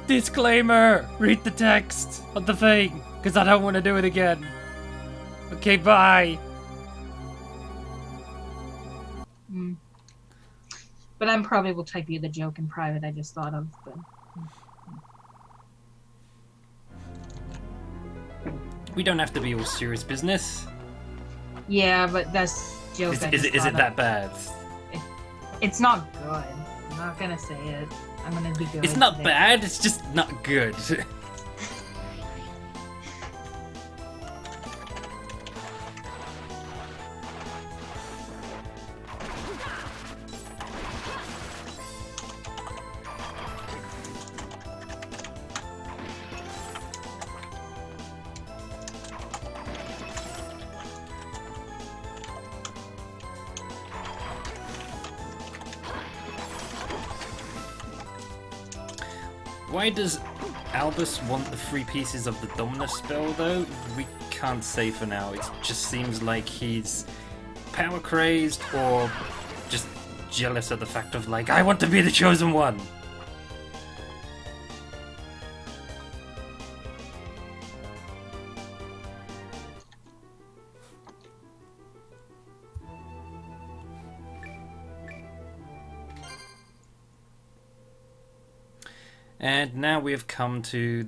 Disclaimer! Read the text of the thing, because I don't want to do it again. Okay, bye. But I probably will type you the joke in private I just thought of. But... We don't have to be all serious business. Yeah, but that's joke. Is it that bad? It's not good. I'm not gonna say it. I'm gonna be good. It's not bad. It's just not good. Why does Albus want the 3 pieces of the Dominus spell, though? We can't say for now. It just seems like he's power crazed or just jealous of the fact of, like, I want to be the chosen one. And now we have come to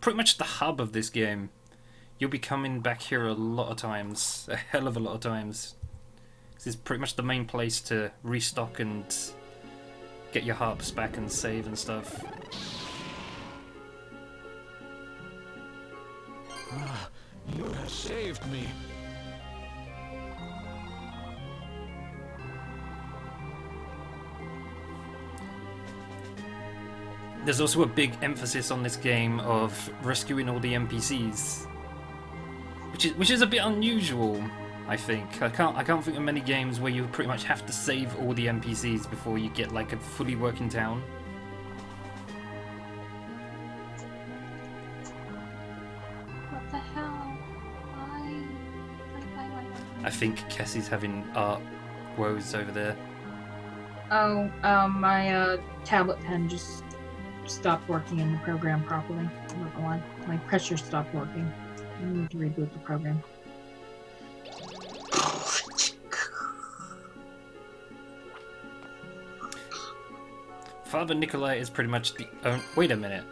pretty much the hub of this game. You'll be coming back here a lot of times, a hell of a lot of times. This is pretty much the main place to restock and get your harps back and save and stuff. Ah, you have saved me. There's also a big emphasis on this game of rescuing all the NPCs, which is a bit unusual. I think I can't think of many games where you pretty much have to save all the NPCs before you get like a fully working town. What the hell? Why? I think Cassie's having art woes over there. Oh, my tablet pen just stopped working in the program properly. I don't know why. My pressure stopped working. I need to reboot the program. Father Nikolai is pretty much the only... Wait a minute.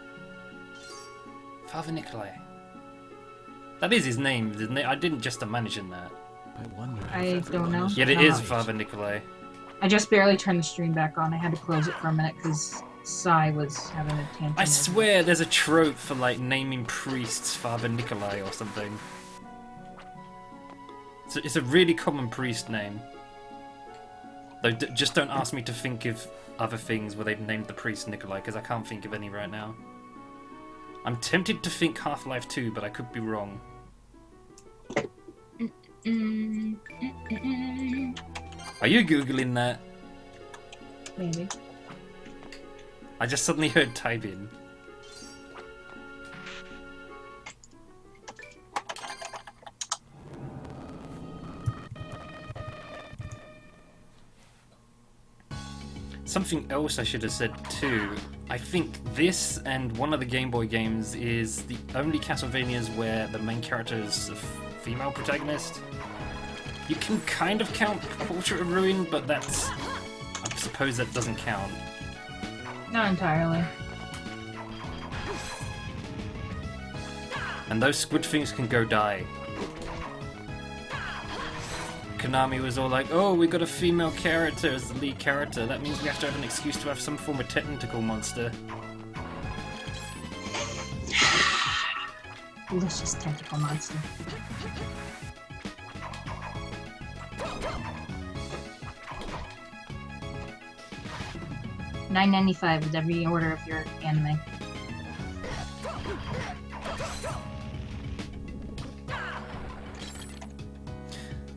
Father Nikolai. That is his name, isn't it? I didn't just imagine that. I wonder. I don't know. Yet it is Father Nikolai. I just barely turned the stream back on. I had to close it for a minute because Sai was having a tantrum. I swear there's a trope for like naming priests Father Nikolai or something. It's a really common priest name. Though just don't ask me to think of other things where they've named the priest Nikolai, because I can't think of any right now. I'm tempted to think Half-Life 2, but I could be wrong. Are you Googling that? Maybe. I just suddenly heard type in. Something else I should have said too. I think this and one of the Game Boy games is the only Castlevanias where the main character is a female protagonist. You can kind of count Portrait of Ruin, but that's... I suppose that doesn't count. Not entirely. And those squid things can go die. Konami was all like, oh, we got a female character as the lead character. That means we have to have an excuse to have some form of tentacle monster. Delicious tentacle monster. $9.95 with every order of your anime.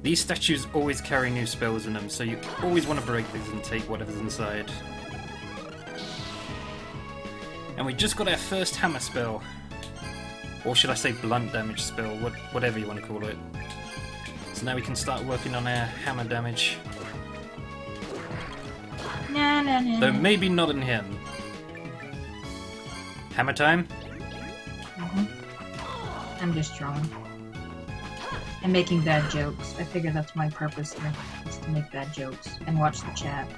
These statues always carry new spells in them, so you always want to break these and take whatever's inside. And we just got our first hammer spell. Or should I say blunt damage spell, whatever you want to call it. So now we can start working on our hammer damage. Nah. Though maybe not in him. Hammer time? I'm just trolling. And making bad jokes. I figure that's my purpose here, is to make bad jokes and watch the chat.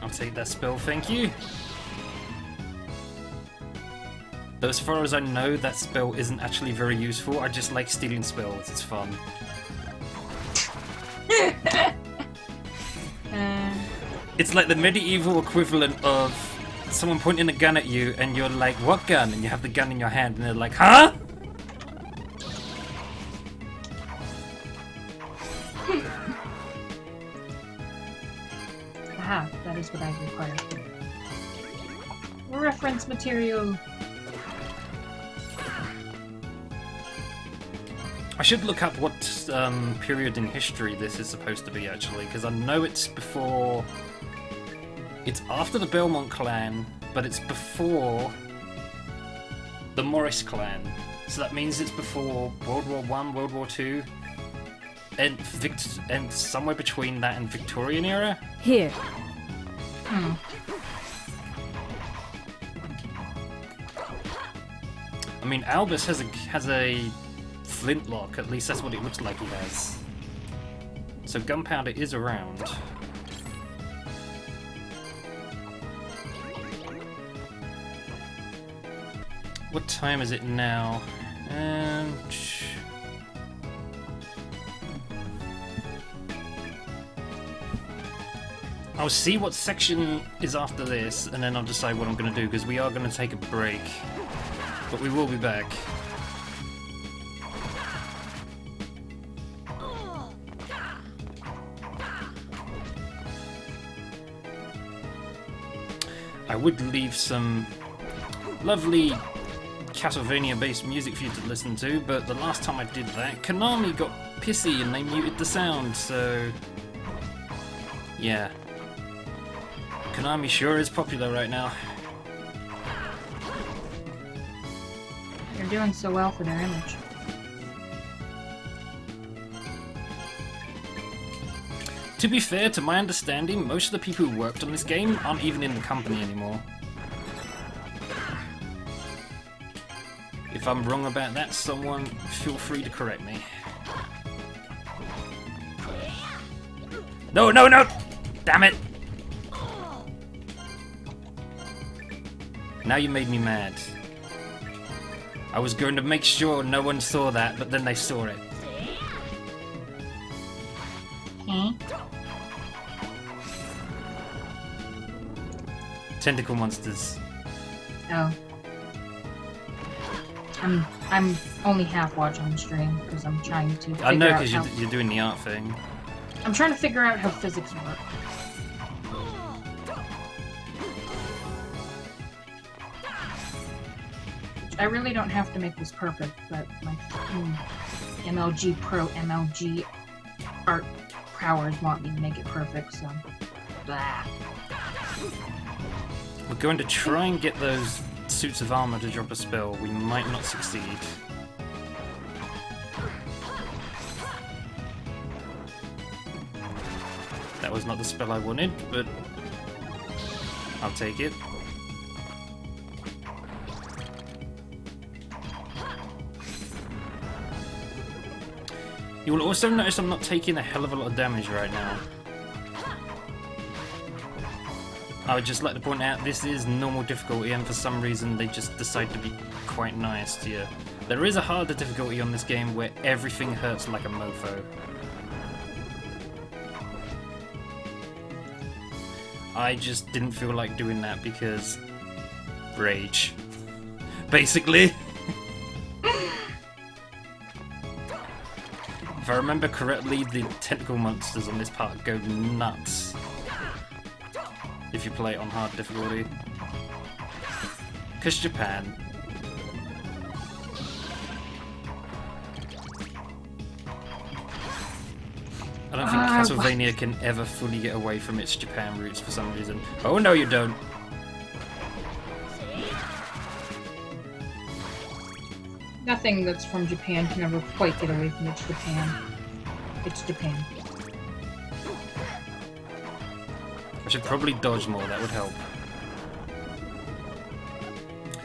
I'll take that spell, thank you. Though as far as I know, that spell isn't actually very useful. I just like stealing spells, it's fun. It's like the medieval equivalent of someone pointing a gun at you and you're like, what gun? And you have the gun in your hand and they're like, huh? Aha, that is what I require. Reference material. I should look up what period in history this is supposed to be, actually, because I know it's before... It's after the Belmont clan, but it's before the Morris clan. So that means it's before World War I, World War II, and somewhere between that and Victorian era. Here. I mean, Albus has a flintlock. At least that's what it looks like he has. So gunpowder is around. What time is it now? I'll see what section is after this, and then I'll decide what I'm going to do, because we are going to take a break. But we will be back. I would leave some lovely Castlevania-based music for you to listen to, but the last time I did that, Konami got pissy and they muted the sound, so... yeah. Konami sure is popular right now. They're doing so well for their image. To be fair, to my understanding, most of the people who worked on this game aren't even in the company anymore. If I'm wrong about that, someone feel free to correct me. No, no, no! Damn it! Now you made me mad. I was going to make sure no one saw that, but then they saw it. Tentacle monsters. Oh. I'm only half watching the stream because I'm trying to figure I know, out because you're doing the art thing. I'm trying to figure out how physics work. I really don't have to make this perfect, but my MLG Pro MLG art powers want me to make it perfect, so blah. We're going to try and get those suits of armor to drop a spell. We might not succeed. That was not the spell I wanted, but I'll take it. You will also notice I'm not taking a hell of a lot of damage right now. I would just like to point out this is normal difficulty, and for some reason they just decide to be quite nice to you. There is a harder difficulty on this game where everything hurts like a mofo. I just didn't feel like doing that because... rage. Basically. If I remember correctly, the tentacle monsters on this part go nuts if you play it on hard difficulty. 'Cause Japan. I don't think Castlevania can ever fully get away from its Japan roots for some reason. Oh no, you don't. Nothing that's from Japan can ever quite get away from its Japan. It's Japan. I should probably dodge more, that would help.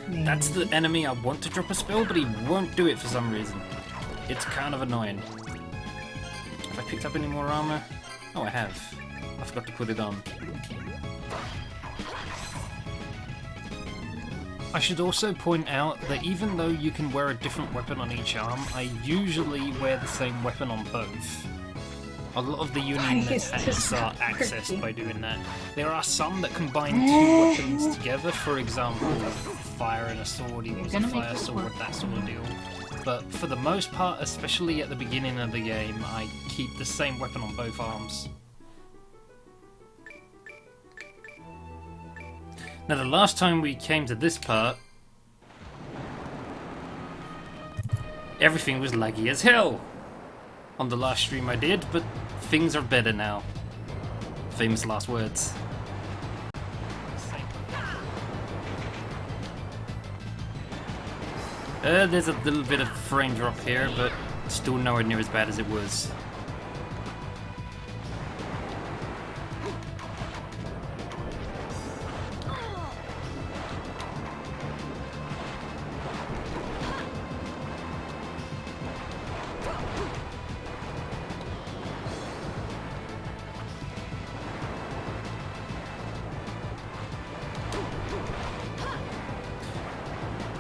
That's the enemy I want to drop a spell, but he won't do it for some reason. It's kind of annoying. Have I picked up any more armor? Oh, I have. I forgot to put it on. I should also point out that even though you can wear a different weapon on each arm, I usually wear the same weapon on both. A lot of the Union attacks are accessed by doing that. There are some that combine two weapons together, for example, fire and a sword equals a fire sword, that sort of deal. But for the most part, especially at the beginning of the game, I keep the same weapon on both arms. Now the last time we came to this part, everything was laggy as hell on the last stream I did, but things are better now. Famous last words. There's a little bit of frame drop here, but still nowhere near as bad as it was.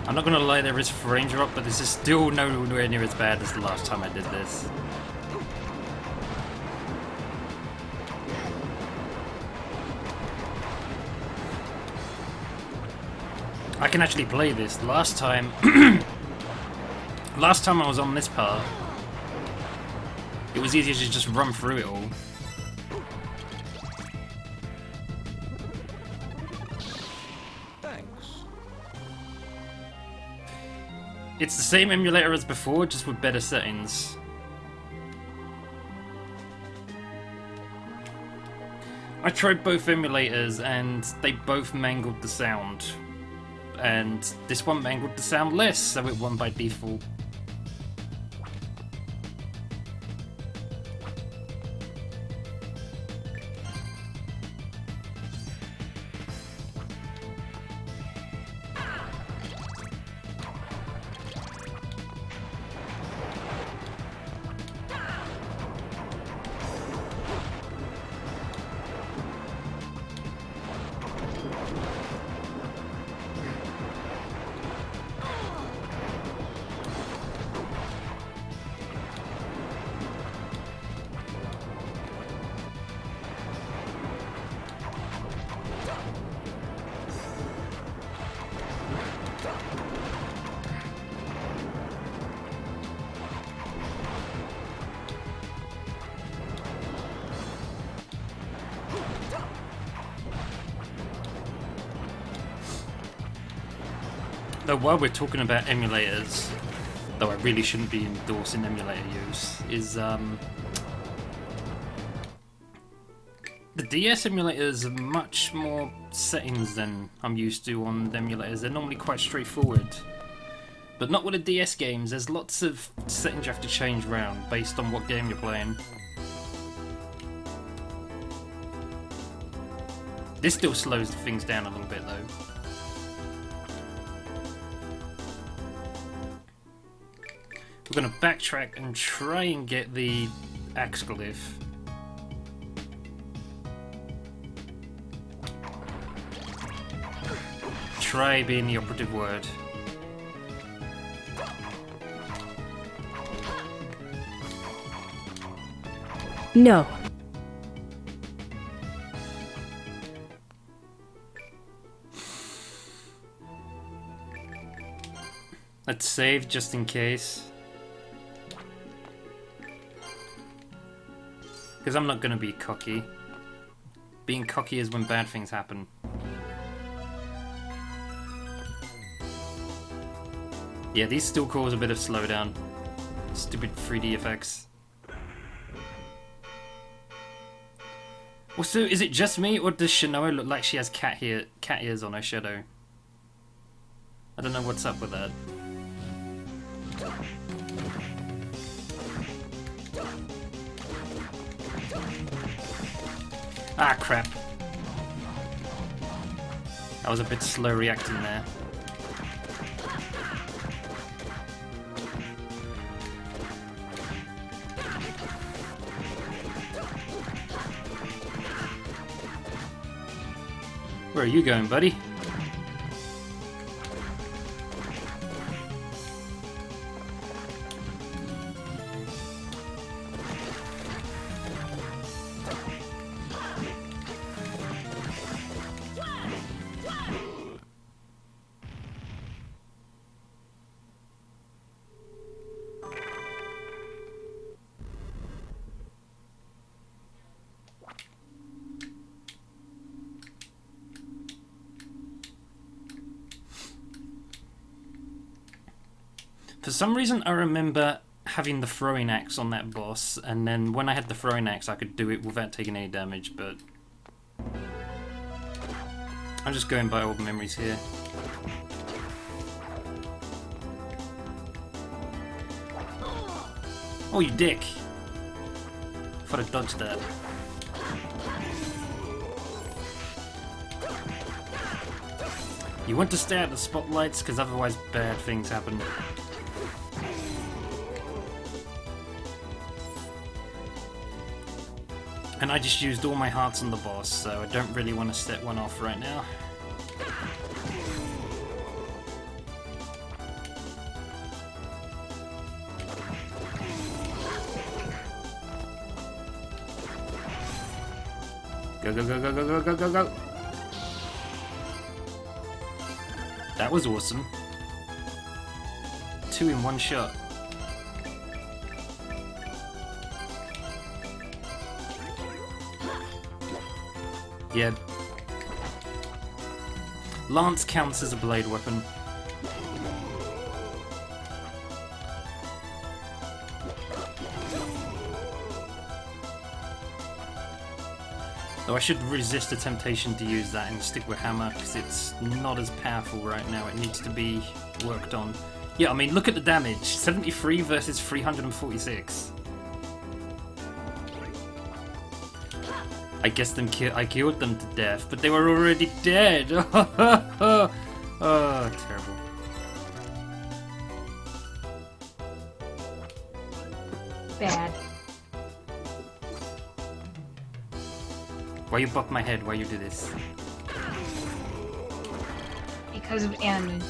I'm not gonna lie, there is frame drop, but this is still nowhere near as bad as the last time I did this. I can actually play this. Last time I was on this part, it was easier to just run through it all. It's the same emulator as before, just with better settings. I tried both emulators and they both mangled the sound. And this one mangled the sound less, so it won by default. Though while we're talking about emulators, though I really shouldn't be endorsing emulator use, is the DS emulators are much more settings than I'm used to on the emulators. They're normally quite straightforward. But not with the DS games, there's lots of settings you have to change around based on what game you're playing. This still slows things down a little bit though. We're going to backtrack and try and get the axe glyph. Try being the operative word. No. Let's save just in case. Because I'm not going to be cocky. Being cocky is when bad things happen. Yeah, these still cause a bit of slowdown. Stupid 3D effects. Also, is it just me, or does Shinoa look like she has cat ears on her shadow? I don't know what's up with that. Ah, crap. I was a bit slow reacting there. Where are you going, buddy? For some reason, I remember having the throwing axe on that boss, and then when I had the throwing axe, I could do it without taking any damage, but I'm just going by old memories here. Oh, you dick! Thought I dodged that. You want to stay out of the spotlights, because otherwise bad things happen. And I just used all my hearts on the boss, so I don't really want to set one off right now. Go, go, go, go, go, go, go, go, go! That was awesome. 2 in 1 shot. Yeah. Lance counts as a blade weapon. Though I should resist the temptation to use that and stick with hammer, because it's not as powerful right now. It needs to be worked on. Yeah, I mean, look at the damage. 73 versus 346. I guess I killed them to death, but they were already dead. Oh, terrible. Bad. Why you bop my head while you do this? Because of anime.